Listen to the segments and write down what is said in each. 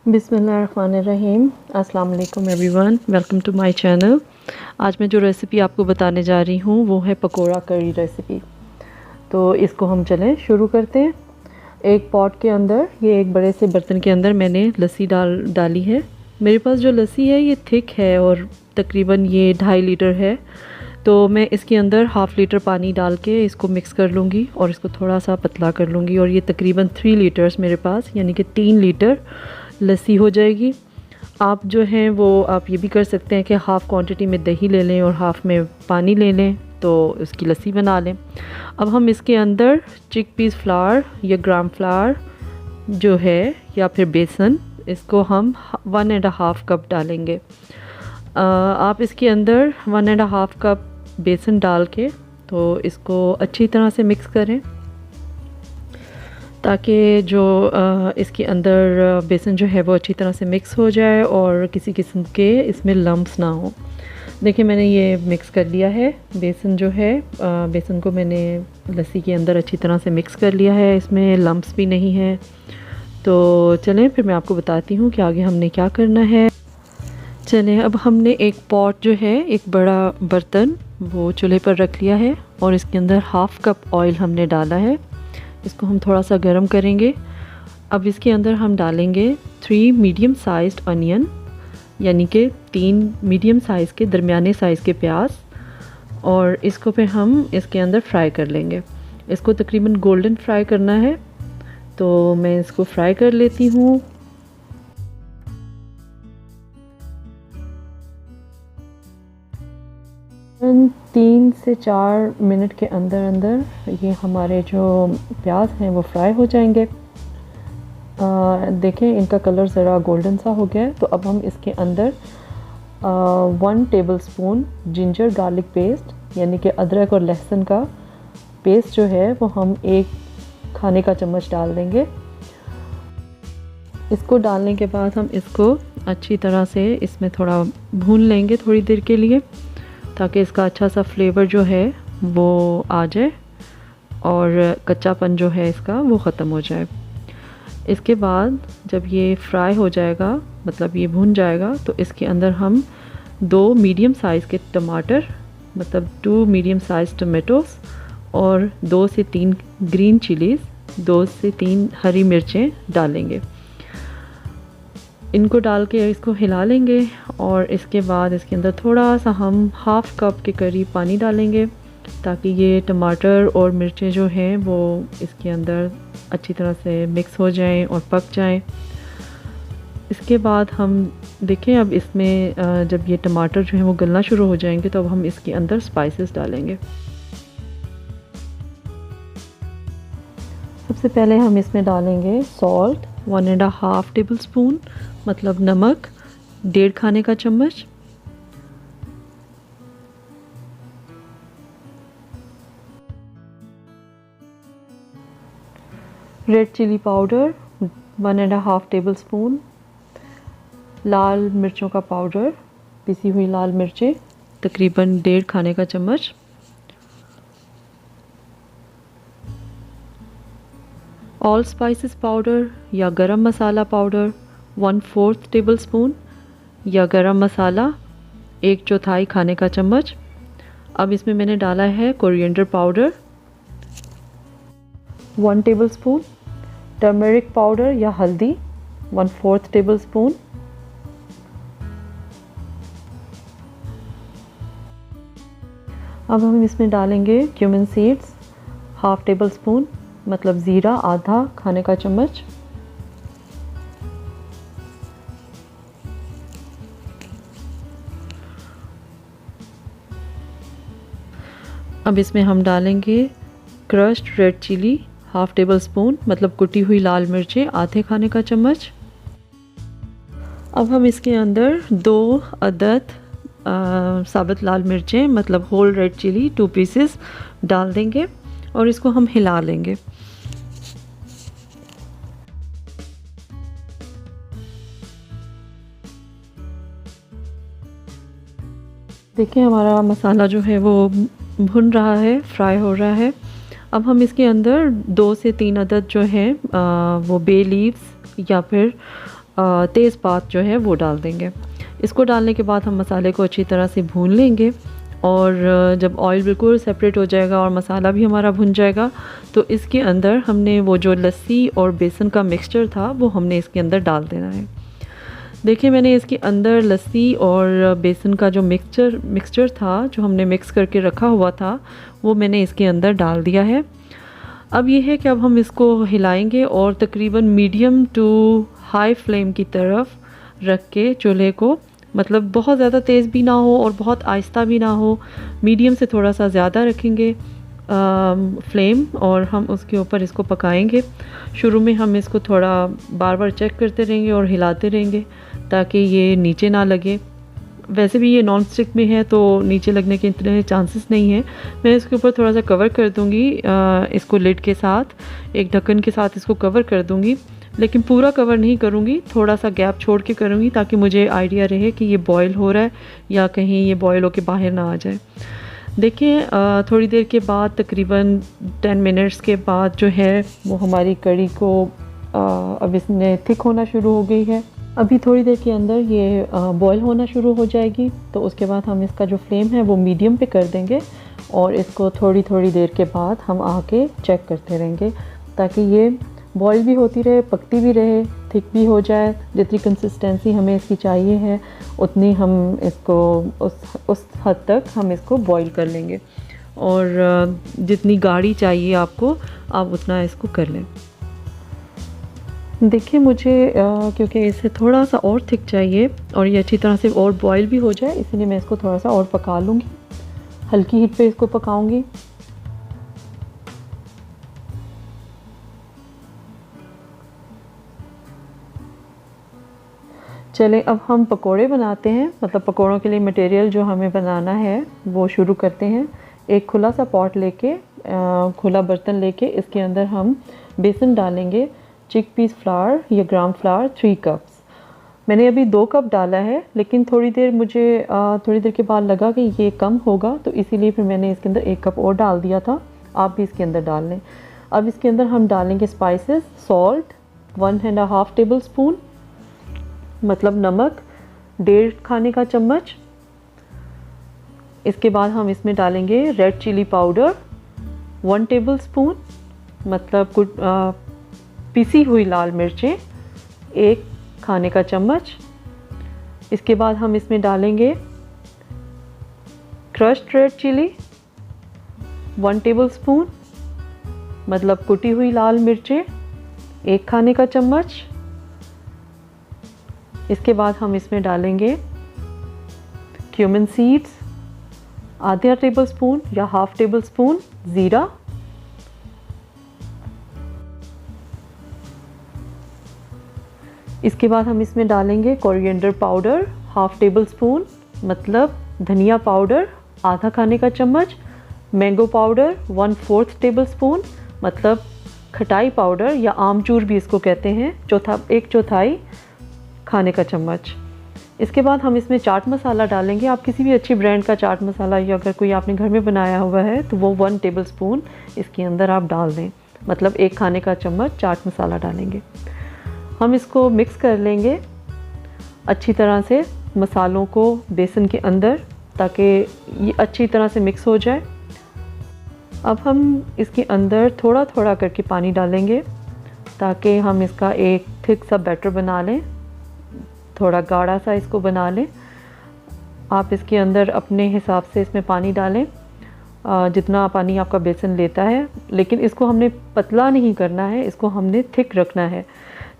बिस्मिल्लाहिर्रहमानिर्रहीम। अस्सलाम वालेकुम everyone, welcome to my channel. आज मैं जो रेसिपी आपको बताने जा रही हूँ वो है पकोड़ा करी रेसिपी। तो इसको हम चलें शुरू करते हैं। एक पॉट के अंदर, ये एक बड़े से बर्तन के अंदर मैंने लस्सी डाली है। मेरे पास जो लस्सी है ये थिक है और तकरीबन ये 2.5 लीटर है। तो मैं इसके अंदर 1/2 लीटर पानी डाल के इसको मिक्स कर लूँगी और इसको थोड़ा सा पतला कर लूँगी। और ये तकरीबन 3 लीटर्स मेरे पास, यानी कि 3 लीटर लस्सी हो जाएगी। आप जो हैं वो आप ये भी कर सकते हैं कि हाफ़ क्वांटिटी में दही ले लें और हाफ़ में पानी ले लें, तो उसकी लस्सी बना लें। अब हम इसके अंदर चिकपीस फ्लावर या ग्राम फ्लावर जो है या फिर बेसन, इसको हम 1.5 कप डालेंगे। आप इसके अंदर 1.5 कप बेसन डाल के तो इसको अच्छी तरह से मिक्स करें ताकि जो इसके अंदर बेसन जो है वो अच्छी तरह से मिक्स हो जाए और किसी किस्म के इसमें लम्प्स ना हो। देखिए मैंने ये मिक्स कर लिया है बेसन जो है, बेसन को मैंने लस्सी के अंदर अच्छी तरह से मिक्स कर लिया है, इसमें लम्प्स भी नहीं है। तो चलें फिर मैं आपको बताती हूँ कि आगे हमने क्या करना है। चलें, अब हमने एक पॉट जो है, एक बड़ा बर्तन वो चूल्हे पर रख लिया है और इसके अंदर 1/2 कप ऑयल हमने डाला है। इसको हम थोड़ा सा गर्म करेंगे। अब इसके अंदर हम डालेंगे 3 मीडियम साइज्ड अनियन, यानी कि 3 मीडियम साइज़ के दरमियाने साइज़ के प्याज, और इसको फिर हम इसके अंदर फ्राई कर लेंगे। इसको तकरीबन गोल्डन फ्राई करना है, तो मैं इसको फ्राई कर लेती हूँ। तकरीबन 3 से 4 मिनट के अंदर अंदर ये हमारे जो प्याज हैं वो फ्राई हो जाएंगे। देखें इनका कलर ज़रा गोल्डन सा हो गया है। तो अब हम इसके अंदर 1 टेबलस्पून जिंजर गार्लिक पेस्ट, यानी कि अदरक और लहसुन का पेस्ट जो है वो हम 1 खाने का चम्मच डाल देंगे। इसको डालने के बाद हम इसको अच्छी तरह से इसमें थोड़ा भून लेंगे थोड़ी देर के लिए, ताकि इसका अच्छा सा फ्लेवर जो है वो आ जाए और कच्चापन जो है इसका वो ख़त्म हो जाए। इसके बाद जब ये फ्राई हो जाएगा, मतलब ये भून जाएगा, तो इसके अंदर हम 2 मीडियम साइज़ के टमाटर, मतलब 2 मीडियम साइज़ टमेटोस और 2 से 3 ग्रीन चिलीज़, 2 से 3 हरी मिर्चें डालेंगे। इनको डाल के इसको हिला लेंगे और इसके बाद इसके अंदर थोड़ा सा हम 1/2 कप के करीब पानी डालेंगे, ताकि ये टमाटर और मिर्चें जो हैं वो इसके अंदर अच्छी तरह से मिक्स हो जाएं और पक जाएं। इसके बाद हम देखें, अब इसमें जब ये टमाटर जो हैं वो गलना शुरू हो जाएंगे तो अब हम इसके अंदर स्पाइसेस डालेंगे। सबसे पहले हम इसमें डालेंगे सॉल्ट 1.5 टेबल स्पून, मतलब नमक 1.5 खाने का चम्मच। Red chilli powder 1.5 tablespoon. लाल मिर्चों का पाउडर, पिसी हुई लाल मिर्चें तकरीबन 1.5 खाने का चम्मच। ऑल स्पाइसेस पाउडर या गरम मसाला पाउडर 1/4 टेबल स्पून, या गरम मसाला 1/4 खाने का चम्मच। अब इसमें मैंने डाला है coriander powder 1 table spoon, turmeric powder या हल्दी 1/4 टेबल स्पून। अब हम इसमें डालेंगे क्यूमिन सीड्स 1/2 टेबल स्पून, मतलब ज़ीरा 1/2 खाने का चम्मच। अब इसमें हम डालेंगे crushed red chili 1/2 tablespoon, मतलब कुटी हुई लाल मिर्चें 1/2 खाने का चम्मच। अब हम इसके अंदर 2 अदद साबुत लाल मिर्चें, मतलब होल रेड चिली 2 पीसेस डाल देंगे और इसको हम हिला लेंगे। देखिए हमारा मसाला जो है वो भुन रहा है, फ्राई हो रहा है। अब हम इसके अंदर 2 से 3 अदद जो है वो बे लीव्स या फिर तेज़पात जो है वो डाल देंगे। इसको डालने के बाद हम मसाले को अच्छी तरह से भून लेंगे और जब ऑयल बिल्कुल सेपरेट हो जाएगा और मसाला भी हमारा भुन जाएगा तो इसके अंदर हमने वो जो लस्सी और बेसन का मिक्सचर था वो हमने इसके अंदर डाल देना है। देखिए मैंने इसके अंदर लस्सी और बेसन का जो मिक्सचर था जो हमने मिक्स करके रखा हुआ था वो मैंने इसके अंदर डाल दिया है। अब ये है कि अब हम इसको हिलाएंगे और तकरीबन मीडियम टू हाई फ्लेम की तरफ रख के चूल्हे को, मतलब बहुत ज़्यादा तेज़ भी ना हो और बहुत आहिस्ता भी ना हो, मीडियम से थोड़ा सा ज़्यादा रखेंगे फ्लेम और हम उसके ऊपर इसको पकाएंगे। शुरू में हम इसको थोड़ा बार बार चेक करते रहेंगे और हिलाते रहेंगे ताकि ये नीचे ना लगे। वैसे भी ये नॉन स्टिक में है तो नीचे लगने के इतने चांसेस नहीं है। मैं इसके ऊपर थोड़ा सा कवर कर दूँगी, इसको लिड के साथ, एक ढक्कन के साथ इसको कवर कर दूँगी, लेकिन पूरा कवर नहीं करूँगी, थोड़ा सा गैप छोड़ के करूँगी ताकि मुझे आइडिया रहे कि ये बॉयल हो रहा है या कहीं ये बॉयल होके बाहर ना आ जाए। देखिए थोड़ी देर के बाद, तकरीबन 10 मिनट्स के बाद जो है वो हमारी कड़ी को अब इसमें थिक होना शुरू हो गई है। अभी थोड़ी देर के अंदर ये बॉयल होना शुरू हो जाएगी, तो उसके बाद हम इसका जो फ्लेम है वो मीडियम पे कर देंगे और इसको थोड़ी थोड़ी देर के बाद हम आके चेक करते रहेंगे ताकि ये बॉयल भी होती रहे, पकती भी रहे, थिक भी हो जाए। जितनी कंसिस्टेंसी हमें इसकी चाहिए है उतनी हम इसको उस हद तक हम इसको बॉयल कर लेंगे और जितनी गाढ़ी चाहिए आपको आप उतना इसको कर लें। देखिए मुझे क्योंकि इसे थोड़ा सा और थिक चाहिए और ये अच्छी तरह से और बॉयल भी हो जाए, इसलिए मैं इसको थोड़ा सा और पका लूँगी, हल्की हीट पे इसको पकाऊंगी। चलें अब हम पकोड़े बनाते हैं, मतलब पकोड़ों के लिए मटेरियल जो हमें बनाना है वो शुरू करते हैं। एक खुला सा पॉट लेके, खुला बर्तन लेके इसके अंदर हम बेसन डालेंगे, चिकपीस फ्लावर या ग्राम फ्लावर 3 कप्स। मैंने अभी 2 कप डाला है, लेकिन थोड़ी देर के बाद लगा कि ये कम होगा तो इसीलिए फिर मैंने इसके अंदर 1 कप और डाल दिया था। आप भी इसके अंदर डाल लें। अब इसके अंदर हम डालेंगे स्पाइसेस, सॉल्ट 1.5 टेबल स्पून, मतलब नमक 1.5 खाने का चम्मच। इसके बाद हम इसमें डालेंगे red chilli powder 1 tablespoon, मतलब कुछ पिसी हुई लाल मिर्चें 1 खाने का चम्मच। इसके बाद हम इसमें डालेंगे crushed red chili 1 tablespoon, मतलब कुटी हुई लाल मिर्चें 1 खाने का चम्मच। इसके बाद हम इसमें डालेंगे क्यूमिन सीड्स आधा टेबल स्पून या हाफ टेबल स्पून, ज़ीरा, इसके बाद हम इसमें डालेंगे coriander powder half table spoon, मतलब धनिया पाउडर आधा खाने का चम्मच, मैंगो पाउडर 1/4 टेबल स्पून, मतलब खटाई पाउडर या आमचूर भी इसको कहते हैं, 1/4 खाने का चम्मच। इसके बाद हम इसमें चाट मसाला डालेंगे। आप किसी भी अच्छी ब्रांड का चाट मसाला या अगर कोई आपने घर में बनाया हुआ है तो वो 1 टेबल स्पून इसके अंदर आप डाल दें, मतलब 1 खाने का चम्मच चाट मसाला डालेंगे। हम इसको मिक्स कर लेंगे अच्छी तरह से मसालों को बेसन के अंदर, ताकि ये अच्छी तरह से मिक्स हो जाए। अब हम इसके अंदर थोड़ा थोड़ा करके पानी डालेंगे ताकि हम इसका एक थिक सा बैटर बना लें, थोड़ा गाढ़ा सा इसको बना लें। आप इसके अंदर अपने हिसाब से इसमें पानी डालें, जितना पानी आपका बेसन लेता है, लेकिन इसको हमने पतला नहीं करना है, इसको हमने थिक रखना है।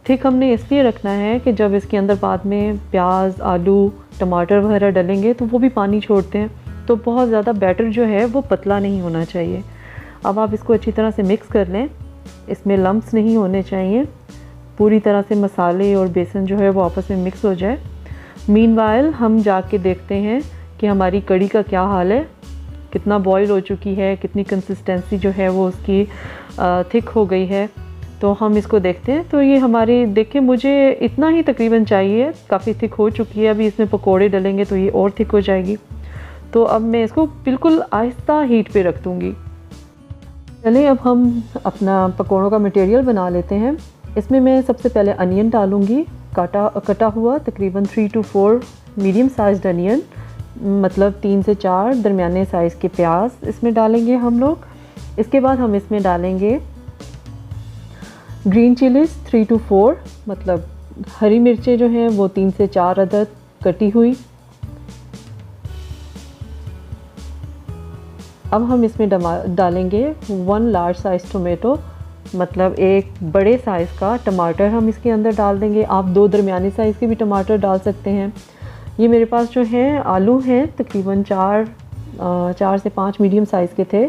थिक हमने इसलिए रखना है कि जब इसके अंदर बाद में प्याज, आलू, टमाटर वगैरह डलेंगे तो वो भी पानी छोड़ते हैं, तो बहुत ज़्यादा बैटर जो है वो पतला नहीं होना चाहिए। अब आप इसको अच्छी तरह से मिक्स कर लें, इसमें लम्प्स नहीं होने चाहिए, पूरी तरह से मसाले और बेसन जो है वो आपस में मिक्स हो जाए। मीनवाइल हम जाके देखते हैं कि हमारी कड़ी का क्या हाल है, कितना बॉयल हो चुकी है, कितनी कंसिस्टेंसी जो है वो उसकी थिक हो गई है। तो हम इसको देखते हैं। तो ये हमारी, देखिए मुझे इतना ही तकरीबन चाहिए, काफ़ी थिक हो चुकी है। अभी इसमें पकोड़े डलेंगे तो ये और थिक हो जाएगी। तो अब मैं इसको बिल्कुल आहिस्ता हीट पे रख दूँगी। चलिए अब हम अपना पकोड़ों का मटेरियल बना लेते हैं। इसमें मैं सबसे पहले अनियन डालूँगी कटा हुआ तकरीबन 3 to 4 मीडियम साइज़ अनियन, मतलब 3 से 4 दरमियाने साइज़ के प्याज इसमें डालेंगे हम लोग। इसके बाद हम इसमें डालेंगे ग्रीन चिलीज़ 3 to 4, मतलब हरी मिर्चें जो हैं वो 3 से 4 अदद कटी हुई। अब हम इसमें डालेंगे 1 लार्ज साइज़ टोमेटो, मतलब एक बड़े साइज़ का टमाटर हम इसके अंदर डाल देंगे। आप 2 दरमियाने साइज़ के भी टमाटर डाल सकते हैं। ये मेरे पास जो हैं आलू हैं तकरीबन 4 से 5 मीडियम साइज़ के थे,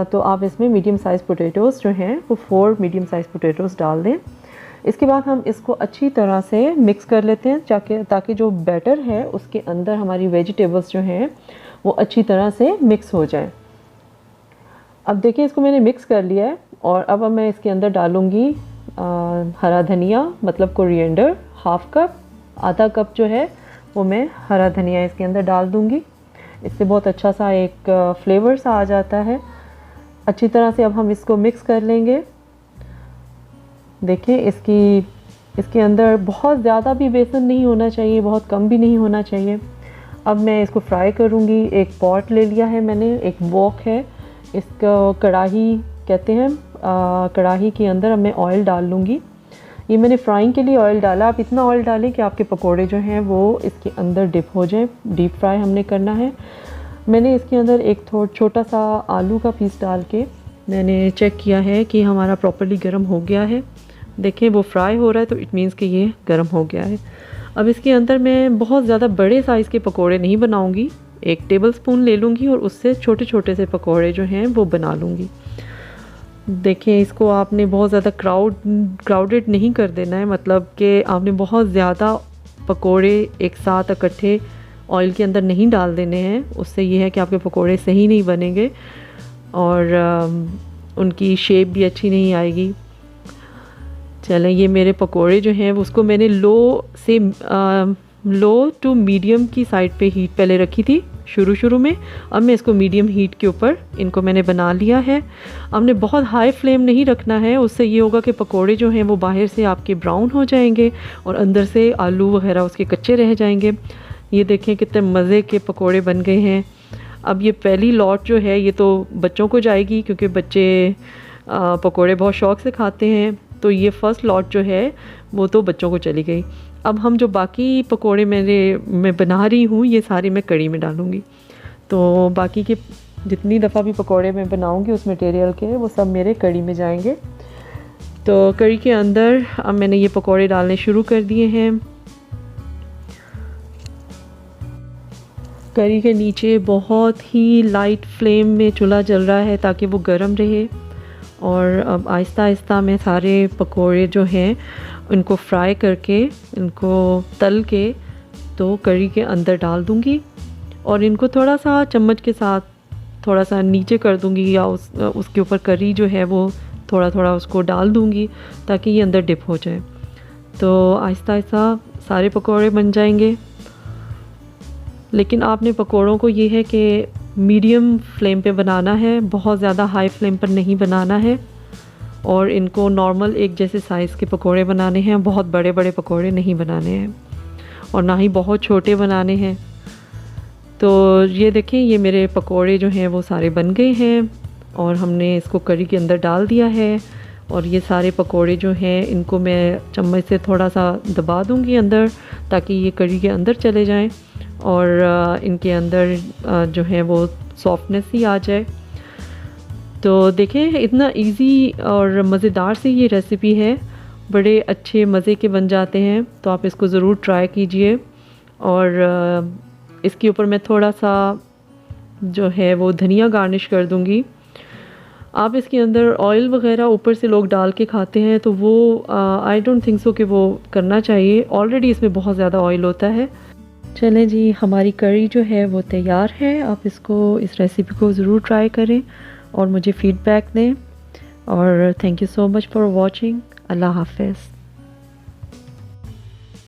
तो आप इसमें मीडियम साइज़ पोटैटोज़ जो हैं वो 4 मीडियम साइज़ पोटैटोज़ डाल दें। इसके बाद हम इसको अच्छी तरह से मिक्स कर लेते हैं ताकि जो बैटर है उसके अंदर हमारी वेजिटेबल्स जो हैं वो अच्छी तरह से मिक्स हो जाए। अब देखिए इसको मैंने मिक्स कर लिया है और अब मैं इसके अंदर डालूँगी हरा धनिया, मतलब कोरिएंडर हाफ़ कप, आधा कप जो है वो मैं हरा धनिया इसके अंदर डाल दूँगी। इससे बहुत अच्छा सा एक फ्लेवर सा आ जाता है। अच्छी तरह से अब हम इसको मिक्स कर लेंगे। देखिए इसके अंदर बहुत ज़्यादा भी बेसन नहीं होना चाहिए, बहुत कम भी नहीं होना चाहिए। अब मैं इसको फ्राई करूँगी। एक पॉट ले लिया है मैंने, एक वॉक है, इसको कढ़ाई कहते हैं। कढ़ाई के अंदर अब मैं ऑयल डाल लूँगी। ये मैंने फ्राइंग के लिए ऑयल डाला। आप इतना ऑयल डालें कि आपके पकोड़े जो हैं वो इसके अंदर डिप हो जाए। डीप फ्राई हमने करना है। मैंने इसके अंदर एक छोटा सा आलू का पीस डाल के मैंने चेक किया है कि हमारा प्रॉपर्ली गर्म हो गया है। देखें वो फ्राई हो रहा है तो इट मीन्स कि ये गर्म हो गया है। अब इसके अंदर मैं बहुत ज़्यादा बड़े साइज़ के पकोड़े नहीं बनाऊंगी। 1 टेबलस्पून ले लूँगी और उससे छोटे छोटे से पकोड़े जो हैं वो बना लूँगी। देखें इसको आपने बहुत ज़्यादा क्राउडेड नहीं कर देना है, मतलब कि आपने बहुत ज़्यादा पकोड़े एक साथ इकट्ठे ऑयल के अंदर नहीं डाल देने हैं। उससे ये है कि आपके पकोड़े सही नहीं बनेंगे और उनकी शेप भी अच्छी नहीं आएगी। चलें, ये मेरे पकोड़े जो हैं उसको मैंने लो टू मीडियम की साइड पे हीट पहले रखी थी शुरू में। अब मैं इसको मीडियम हीट के ऊपर इनको मैंने बना लिया है। हमने बहुत हाई फ्लेम नहीं रखना है, उससे ये होगा कि पकोड़े जो हैं वो बाहर से आपके ब्राउन हो जाएंगे और अंदर से आलू वगैरह उसके कच्चे रह जाएंगे। ये देखें कितने मज़े के पकोड़े बन गए हैं। अब ये पहली लॉट जो है ये तो बच्चों को जाएगी, क्योंकि बच्चे पकोड़े बहुत शौक़ से खाते हैं। तो ये फ़र्स्ट लॉट जो है वो तो बच्चों को चली गई। अब हम जो बाकी पकोड़े मैं बना रही हूँ ये सारे मैं कढ़ी में डालूँगी। तो बाकी के जितनी दफ़ा भी पकोड़े मैं बनाऊँगी उस मटेरियल के वो सब मेरे कढ़ी में जाएंगे। तो कढ़ी के अंदर अब मैंने ये पकोड़े डालने शुरू कर दिए हैं। कढ़ी के नीचे बहुत ही लाइट फ्लेम में चूल्हा जल रहा है ताकि वो गर्म रहे। और अब आहिस्ता आहिस्ता मैं सारे पकोड़े जो हैं उनको फ्राई करके, इनको तल के तो कढ़ी के अंदर डाल दूँगी और इनको थोड़ा सा चम्मच के साथ थोड़ा सा नीचे कर दूँगी या उसके ऊपर कढ़ी जो है वो थोड़ा थोड़ा उसको डाल दूँगी ताकि ये अंदर डिप हो जाए। तो आहिस्ता आहिस्ता सारे पकोड़े बन जाएंगे। लेकिन आपने पकोड़ों को ये है कि मीडियम फ्लेम पे बनाना है, बहुत ज़्यादा हाई फ्लेम पर नहीं बनाना है। और इनको नॉर्मल एक जैसे साइज़ के पकोड़े बनाने हैं, बहुत बड़े बड़े पकोड़े नहीं बनाने हैं और ना ही बहुत छोटे बनाने हैं। तो ये देखें ये मेरे पकोड़े जो हैं वो सारे बन गए हैं और हमने इसको कढ़ी के अंदर डाल दिया है। और ये सारे पकोड़े जो हैं इनको मैं चम्मच से थोड़ा सा दबा दूँगी अंदर ताकि ये कढ़ी के अंदर चले जाएं और इनके अंदर जो है वो सॉफ्टनेस ही आ जाए। तो देखें इतना इजी और मज़ेदार सी ये रेसिपी है, बड़े अच्छे मज़े के बन जाते हैं। तो आप इसको ज़रूर ट्राई कीजिए। और इसके ऊपर मैं थोड़ा सा जो है वो धनिया गार्निश कर दूँगी। आप इसके अंदर ऑयल वगैरह ऊपर से लोग डाल के खाते हैं तो वो आई डोंट थिंक सो कि वो करना चाहिए, ऑलरेडी इसमें बहुत ज़्यादा ऑयल होता है। चलें जी, हमारी कढ़ी जो है वो तैयार है। आप इस रेसिपी को ज़रूर ट्राई करें और मुझे फ़ीडबैक दें। और thank you so much for watching. अल्लाह हाफ़िज़।